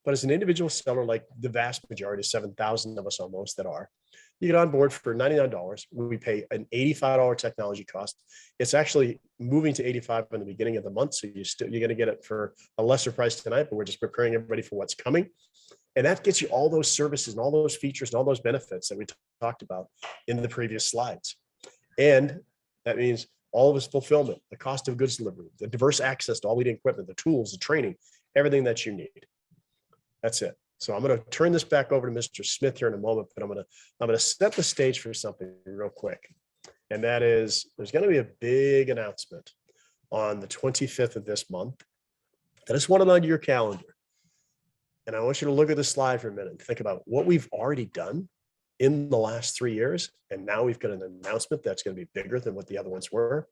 But as an individual seller, like the vast majority, 7,000 of us almost that are, you get on board for $99. We pay an $85 technology cost. It's actually moving to $85 in the beginning of the month. So you're going to get it for a lesser price tonight, but we're just preparing everybody for what's coming. And that gets you all those services and all those features and all those benefits that we talked about in the previous slides. And that means all of this fulfillment, the cost of goods delivery, the diverse access to all the equipment, the tools, the training, everything that you need. That's it. So I'm going to turn this back over to Mr. Smith here in a moment, but I'm going to set the stage for something real quick. And that is, there's going to be a big announcement on the 25th of this month. I just want it on your calendar. And I want you to look at the slide for a minute and think about what we've already done in the last 3 years. And now we've got an announcement that's going to be bigger than what the other ones were.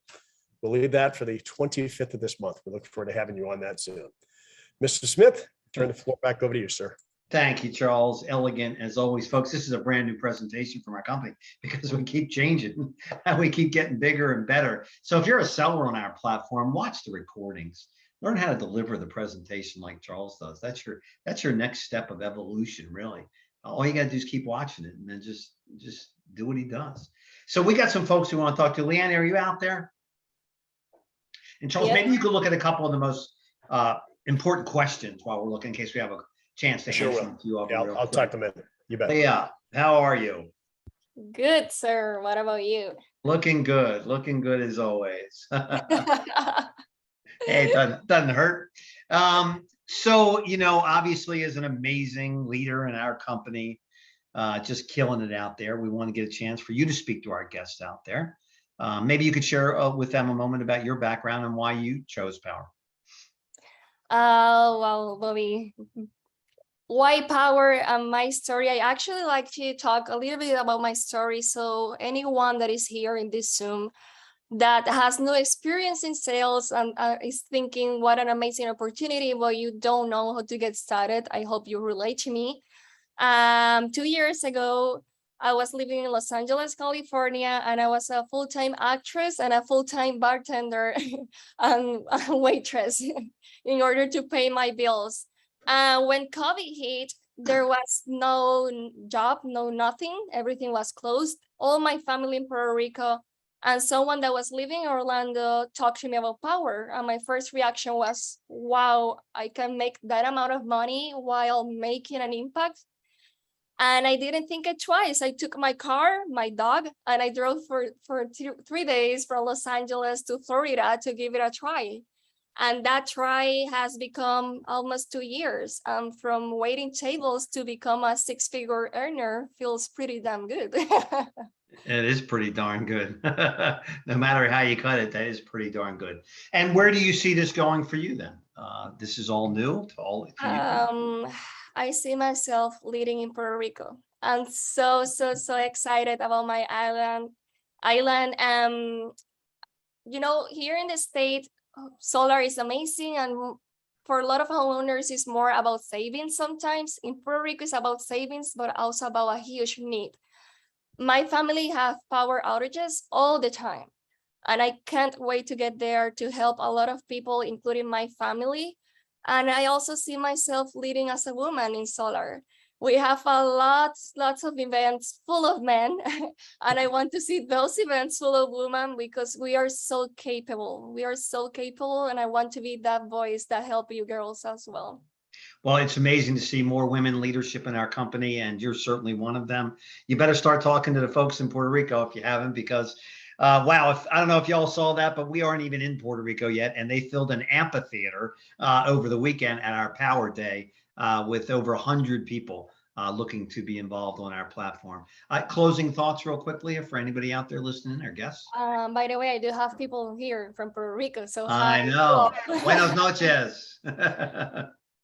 We'll leave that for the 25th of this month. We look forward to having you on that soon. Mr. Smith, turn the floor back over to you, sir. Thank you, Charles. Elegant as always, folks. This is a brand new presentation from our company because we keep changing and we keep getting bigger and better. So if you're a seller on our platform, watch the recordings. Learn how to deliver the presentation like Charles does. That's your next step of evolution, really. All you got to do is keep watching it and then just do what he does. So we got some folks who want to talk to. Leanne, are you out there? And Charles, maybe you could look at a couple of the most important questions while we're looking, in case we have a chance to Sure answer will. a few of them. Yeah, real I'll quick. type them in. You bet. Yeah, how are you? Good, sir. What about you? Looking good as always. Hey, it doesn't hurt. So, obviously as an amazing leader in our company, just killing it out there, we want to get a chance for you to speak to our guests out there. Maybe you could share with them a moment about your background and why you chose Powur. Well, Bobby, why Powur? My story. I actually like to talk a little bit about my story. So anyone that is here in this Zoom that has no experience in sales and is thinking what an amazing opportunity, but you don't know how to get started, I hope you relate to me. 2 years ago, I was living in Los Angeles, California, and I was a full-time actress and a full-time bartender and waitress in order to pay my bills. When COVID hit, there was no job, no nothing. Everything was closed. All my family in Puerto Rico and someone that was living in Orlando talked to me about Powur. And my first reaction was, wow, I can make that amount of money while making an impact. And I didn't think it twice. I took my car, my dog, and I drove for 3 days from Los Angeles to Florida to give it a try. And that try has become almost 2 years. From waiting tables to become a 6-figure earner feels pretty damn good. It is pretty darn good. No matter how you cut it, that is pretty darn good. And where do you see this going for you then? This is all new to all for you. I see myself leading in Puerto Rico. I'm so excited about my island. Here in the state, solar is amazing, and for a lot of homeowners, it's more about savings sometimes. In Puerto Rico, it's about savings, but also about a huge need. My family have power outages all the time, and I can't wait to get there to help a lot of people, including my family. And I also see myself leading as a woman in solar. We have lots of events full of men, and I want to see those events full of women because we are so capable. We are so capable, and I want to be that voice that help you girls as well. Well, it's amazing to see more women leadership in our company, and you're certainly one of them. You better start talking to the folks in Puerto Rico if you haven't, because wow, I don't know if y'all saw that, but we aren't even in Puerto Rico yet, and they filled an amphitheater over the weekend at our Powur Day with over 100 people looking to be involved on our platform. Closing thoughts real quickly for anybody out there listening or guests. By the way, I do have people here from Puerto Rico, so I know. Buenos noches.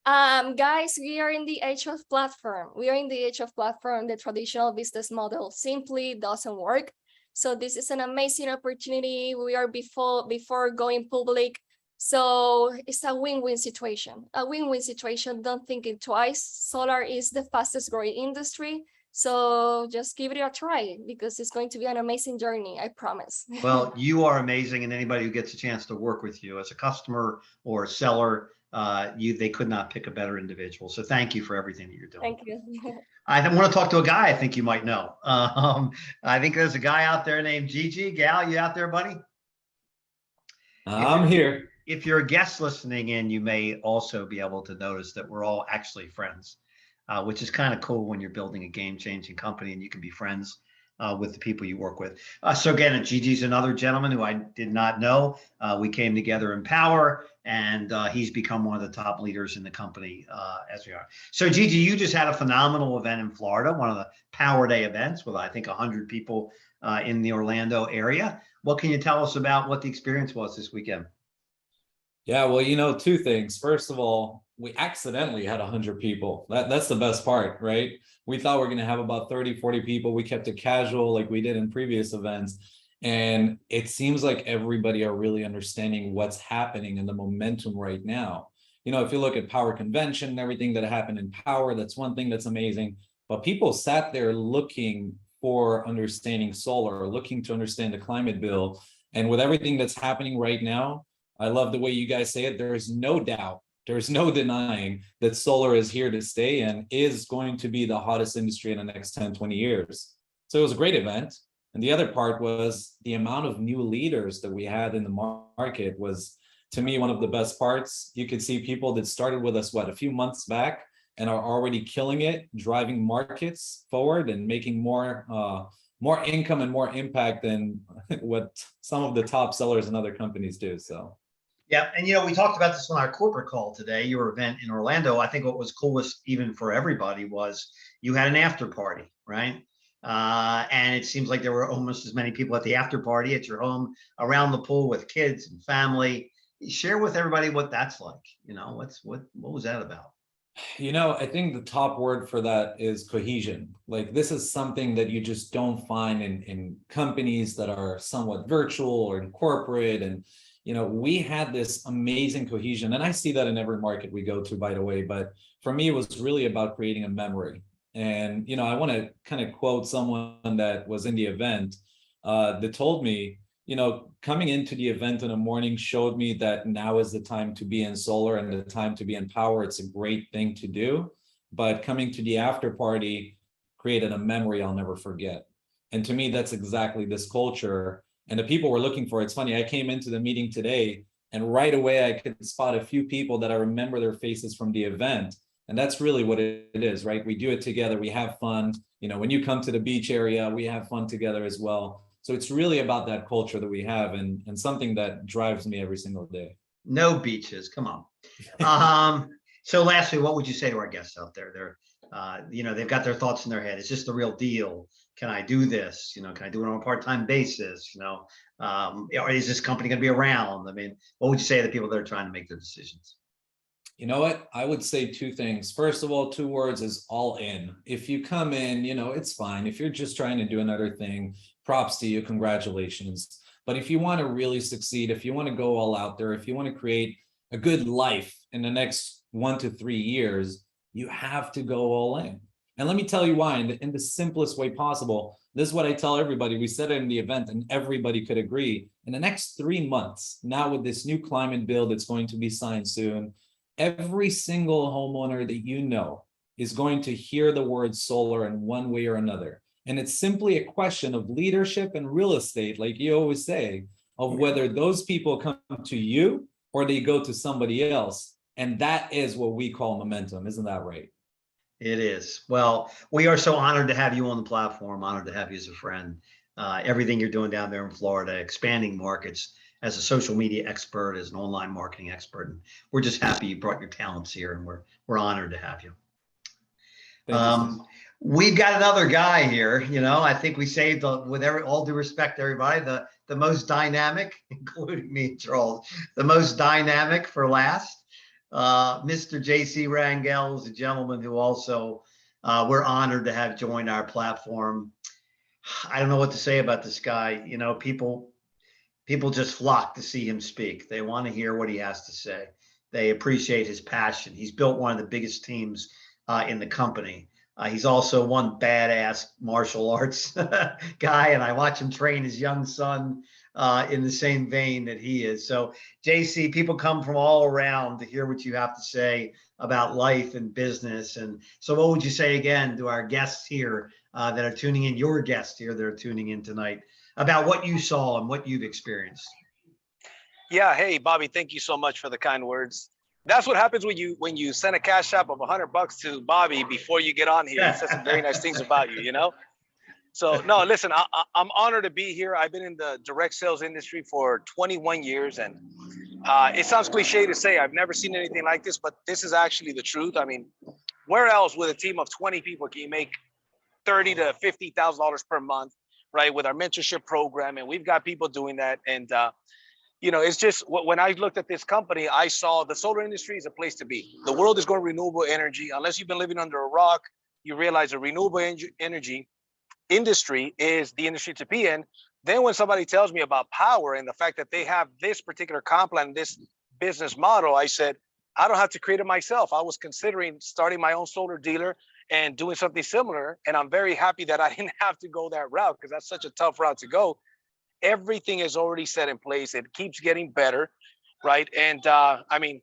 Guys, we are in the age of platform. We are in the age of platform. The traditional business model simply doesn't work. So this is an amazing opportunity. We are before going public. So it's a win-win situation. A win-win situation. Don't think it twice. Solar is the fastest growing industry. So just give it a try because it's going to be an amazing journey, I promise. Well, you are amazing, and anybody who gets a chance to work with you as a customer or a seller, they could not pick a better individual. So thank you for everything that you're doing. Thank you. I want to talk to a guy I think you might know. I think there's a guy out there named Gigi. Gal, you out there, buddy? I'm here. If you're a guest listening in, you may also be able to notice that we're all actually friends, which is kind of cool when you're building a game-changing company and you can be friends with the people you work with. So again, Gigi's another gentleman who I did not know. We came together in Powur, and he's become one of the top leaders in the company as we are. So Gigi, you just had a phenomenal event in Florida, one of the Powur Day events with I think 100 people in the Orlando area. What can you tell us about what the experience was this weekend? Yeah, well, two things. First of all, we accidentally had 100 people. That's the best part, right? We thought we were going to have about 30, 40 people. We kept it casual like we did in previous events. And it seems like everybody are really understanding what's happening and the momentum right now. If you look at Powur Convention and everything that happened in Powur, that's one thing that's amazing. But people sat there looking for understanding solar, looking to understand the climate bill. And with everything that's happening right now, I love the way you guys say it. There is no doubt, there's no denying that solar is here to stay and is going to be the hottest industry in the next 10, 20 years. So it was a great event. And the other part was the amount of new leaders that we had in the market was to me, one of the best parts. You could see people that started with us, a few months back, and are already killing it, driving markets forward and making more income and more impact than what some of the top sellers in other companies do. So. Yeah, and we talked about this on our corporate call today, your event in Orlando. I think what was coolest even for everybody was you had an after party, right? And it seems like there were almost as many people at the after party at your home around the pool with kids and family. Share with everybody what that's like. What was that about? I think the top word for that is cohesion. Like, this is something that you just don't find in companies that are somewhat virtual or in corporate. And, we had this amazing cohesion, and I see that in every market we go to, by the way. But for me, it was really about creating a memory. And, I want to kind of quote someone that was in the event that told me, coming into the event in the morning showed me that now is the time to be in solar and the time to be in power. It's a great thing to do. But coming to the after party created a memory I'll never forget. And to me, that's exactly this culture. And the people we're looking for. It's funny, I came into the meeting today and right away I could spot a few people that I remember their faces from the event. And that's really what it is, right? We do it together. We have fun. When you come to the beach area, we have fun together as well. So it's really about that culture that we have, and something that drives me every single day. No beaches, come on. So lastly, what would you say to our guests out there? They're, they've got their thoughts in their head. Is this the real deal? Can I do this? Can I do it on a part-time basis? Or is this company going to be around? I mean, what would you say to the people that are trying to make their decisions? You know what? I would say two things. First of all, two words is all in. If you come in, it's fine. If you're just trying to do another thing, props to you, congratulations. But if you want to really succeed, if you want to go all out there, if you want to create a good life in the next 1 to 3 years, you have to go all in. And let me tell you why, in the simplest way possible. This is what I tell everybody. We said it in the event and everybody could agree. In the next 3 months, now with this new climate bill that's going to be signed soon, every single homeowner that is going to hear the word solar in one way or another. And it's simply a question of leadership and real estate, like you always say, of whether those people come to you or they go to somebody else. And that is what we call momentum. Isn't that right? It is. Well, we are so honored to have you on the platform, honored to have you as a friend. Everything you're doing down there in Florida, expanding markets as a social media expert, as an online marketing expert. And we're just happy you brought your talents here, and we're honored to have you. We've got another guy here. I think we saved, with all due respect to everybody, the most dynamic, including me, Charles, the most dynamic for last. Mr. JC Rangel is a gentleman who also we're honored to have joined our platform. I don't know what to say about this guy. People just flock to see him speak. They want to hear what he has to say. They appreciate his passion. He's built one of the biggest teams in the company. He's also one badass martial arts guy, and I watch him train his young son in the same vein that he is. So, JC, people come from all around to hear what you have to say about life and business. And so what would you say again to our guests here that are tuning in, your guests here that are tuning in tonight, about what you saw and what you've experienced? Yeah. Hey, Bobby, thank you so much for the kind words. That's what happens when you send a cash app of $100 to Bobby before you get on here. He says some very nice things about you, So no, listen, I'm honored to be here. I've been in the direct sales industry for 21 years, and it sounds cliche to say I've never seen anything like this, but this is actually the truth. I mean, where else with a team of 20 people can you make $30,000 to $50,000 per month, right? With our mentorship program, and we've got people doing that. And it's just when I looked at this company, I saw the solar industry is a place to be. The world is going renewable energy. Unless you've been living under a rock, you realize the renewable energy industry is the industry to be in. Then when somebody tells me about Powur and the fact that they have this particular comp plan, this business model, I said, I don't have to create it myself. I was considering starting my own solar dealer and doing something similar. And I'm very happy that I didn't have to go that route, because that's such a tough route to go. Everything is already set in place. It keeps getting better, right? And I mean,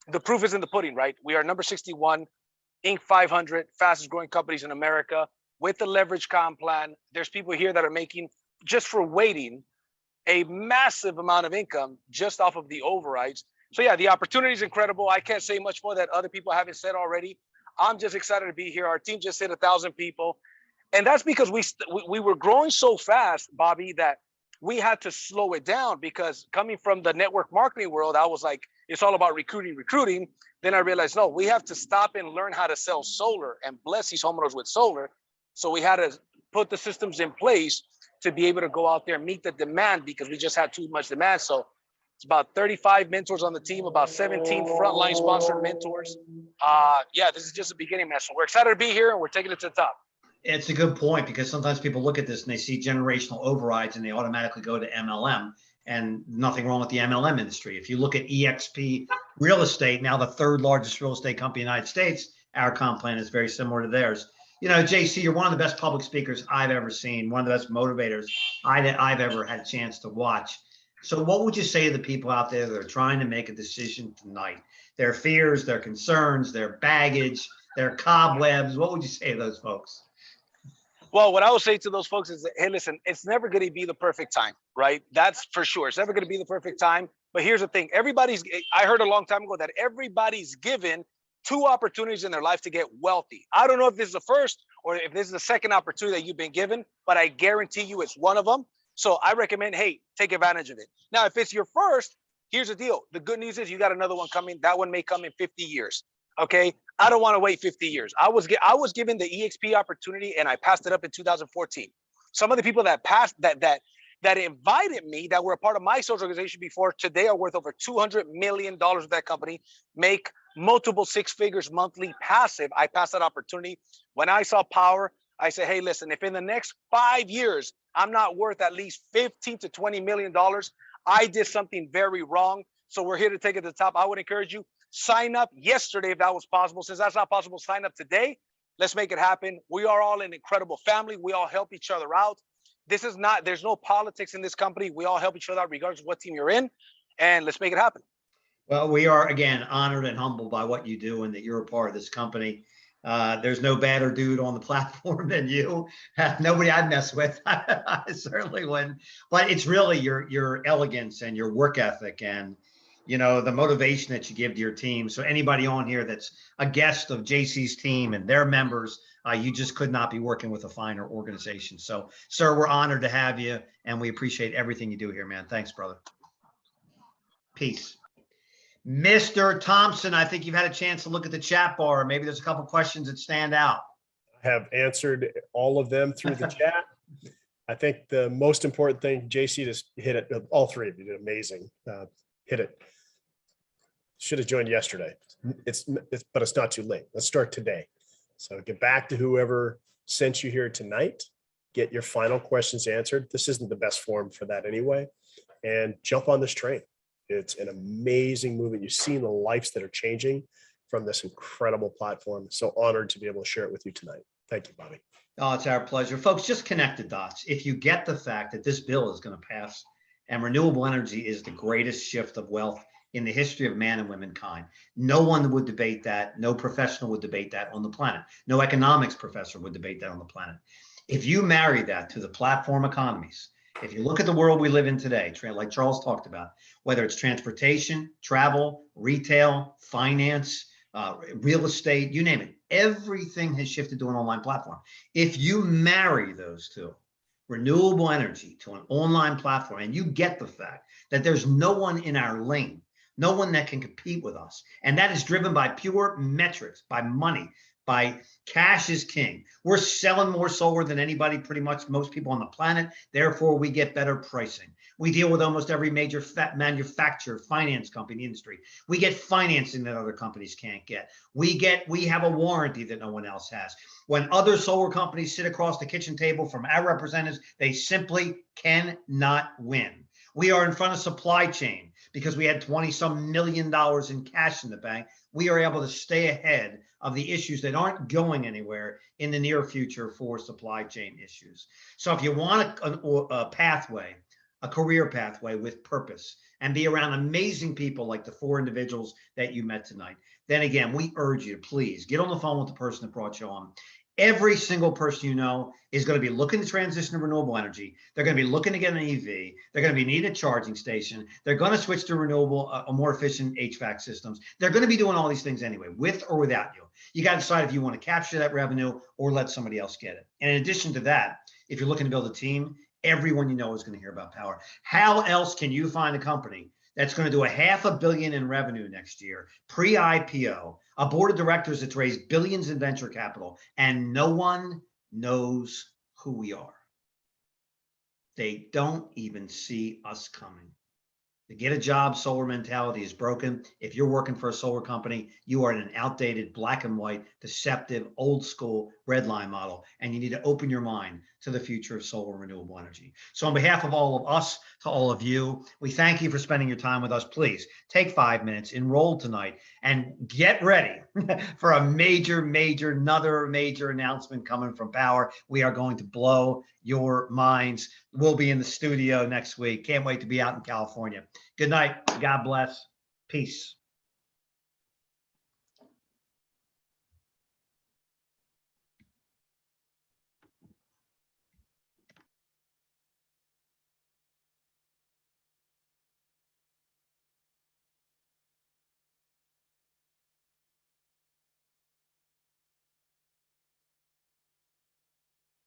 the proof is in the pudding, right? We are number 61, Inc. 500, fastest growing companies in America with the leverage comp plan. There's people here that are making, just for waiting, a massive amount of income just off of the overrides. So yeah, the opportunity is incredible. I can't say much more that other people haven't said already. I'm just excited to be here. Our team just hit 1,000 people. And that's because we were growing so fast, Bobby, that we had to slow it down, because coming from the network marketing world, I was like, it's all about recruiting. Then I realized, no, we have to stop and learn how to sell solar and bless these homeowners with solar. So we had to put the systems in place to be able to go out there and meet the demand, because we just had too much demand. So it's about 35 mentors on the team, about 17 frontline sponsored mentors. Yeah, this is just the beginning, man. So we're excited to be here, and we're taking it to the top. It's a good point, because sometimes people look at this and they see generational overrides and they automatically go to MLM, and nothing wrong with the MLM industry. If you look at EXP Real Estate, now the third largest real estate company in the United States, our comp plan is very similar to theirs. You know, JC, you're one of the best public speakers I've ever seen, one of the best motivators I've ever had a chance to watch. So what would you say to the people out there that are trying to make a decision tonight? Their fears, their concerns, their baggage, their cobwebs. What would you say to those folks? Well, what I would say to those folks is that, hey, listen, it's never going to be the perfect time, right? That's for sure. It's never going to be the perfect time. But here's the thing. I heard a long time ago that everybody's given 2 opportunities in their life to get wealthy. I don't know if this is the first or if this is the second opportunity that you've been given, but I guarantee you it's one of them. So I recommend, hey, take advantage of it. Now, if it's your first, here's the deal. The good news is you got another one coming. That one may come in 50 years. Okay. I don't want to wait 50 years. I was given the EXP opportunity, and I passed it up in 2014. Some of the people that passed that invited me, that were a part of my social organization before, today are worth over $200 million with that company, make multiple 6 figures monthly passive. I passed that opportunity. When I saw Powur, I said, hey, listen, if in the next 5 years, I'm not worth at least $15 to $20 million, I did something very wrong. So we're here to take it to the top. I would encourage you, sign up yesterday if that was possible. Since that's not possible, sign up today. Let's make it happen. We are all an incredible family. We all help each other out. There's no politics in this company. We all help each other out regardless of what team you're in. And let's make it happen. Well, we are, again, honored and humbled by what you do and that you're a part of this company. There's no badder dude on the platform than you. Nobody I'd mess with. I certainly wouldn't. But it's really your elegance and your work ethic and, you know, the motivation that you give to your team. So anybody on here that's a guest of JC's team and their members, you just could not be working with a finer organization. So, sir, we're honored to have you, and we appreciate everything you do here, man. Thanks, brother. Peace. Mr. Thompson, I think you've had a chance to look at the chat bar. Maybe there's a couple questions that stand out. I have answered all of them through the chat. I think the most important thing, JC just hit it. All 3 of you did amazing. Hit it. Should have joined yesterday. But it's not too late. Let's start today. So get back to whoever sent you here tonight. Get your final questions answered. This isn't the best forum for that anyway. And jump on this train. It's an amazing movement. You've seen the lives that are changing from this incredible platform. So honored to be able to share it with you tonight. Thank you, Bobby. Oh, it's our pleasure. Folks, just connect the dots. If you get the fact that this bill is going to pass and renewable energy is the greatest shift of wealth in the history of man and womankind, no one would debate that. No professional would debate that on the planet. No economics professor would debate that on the planet. If you marry that to the platform economies, if you look at the world we live in today, like Charles talked about, whether it's transportation, travel, retail, finance, real estate, you name it, everything has shifted to an online platform. If you marry those two, renewable energy to an online platform, and you get the fact that there's no one in our lane, no one that can compete with us, and that is driven by pure metrics, by money, by cash is king. We're selling more solar than anybody, pretty much most people on the planet. Therefore, we get better pricing. We deal with almost every major manufacturer, finance company in the industry. We get financing that other companies can't get. We have a warranty that no one else has. When other solar companies sit across the kitchen table from our representatives, they simply cannot win. We are in front of supply chain because we had $20-some million in cash in the bank. We are able to stay ahead of the issues that aren't going anywhere in the near future for supply chain issues. So if you want a pathway, a career pathway with purpose, and be around amazing people like the 4 individuals that you met tonight, then again, we urge you to please get on the phone with the person that brought you on. Every single person you know is going to be looking to transition to renewable energy. They're going to be looking to get an EV. They're going to be needing a charging station. They're going to switch to renewable, more efficient HVAC systems. They're going to be doing all these things anyway, with or without you. You got to decide if you want to capture that revenue or let somebody else get it. And in addition to that, if you're looking to build a team, everyone you know is going to hear about Powur. How else can you find a company that's going to do $500 million in revenue next year, pre-IPO, a board of directors that's raised billions in venture capital, and no one knows who we are? They don't even see us coming. The get a job solar mentality is broken. If you're working for a solar company, you are in an outdated, black and white, deceptive, old school red line model, and you need to open your mind to the future of solar and renewable energy. So on behalf of all of us, to all of you, we thank you for spending your time with us. Please take 5 minutes, enroll tonight, and get ready for another major announcement coming from Powur. We are going to blow your minds. We'll be in the studio next week. Can't wait to be out in California. Good night. God bless. Peace.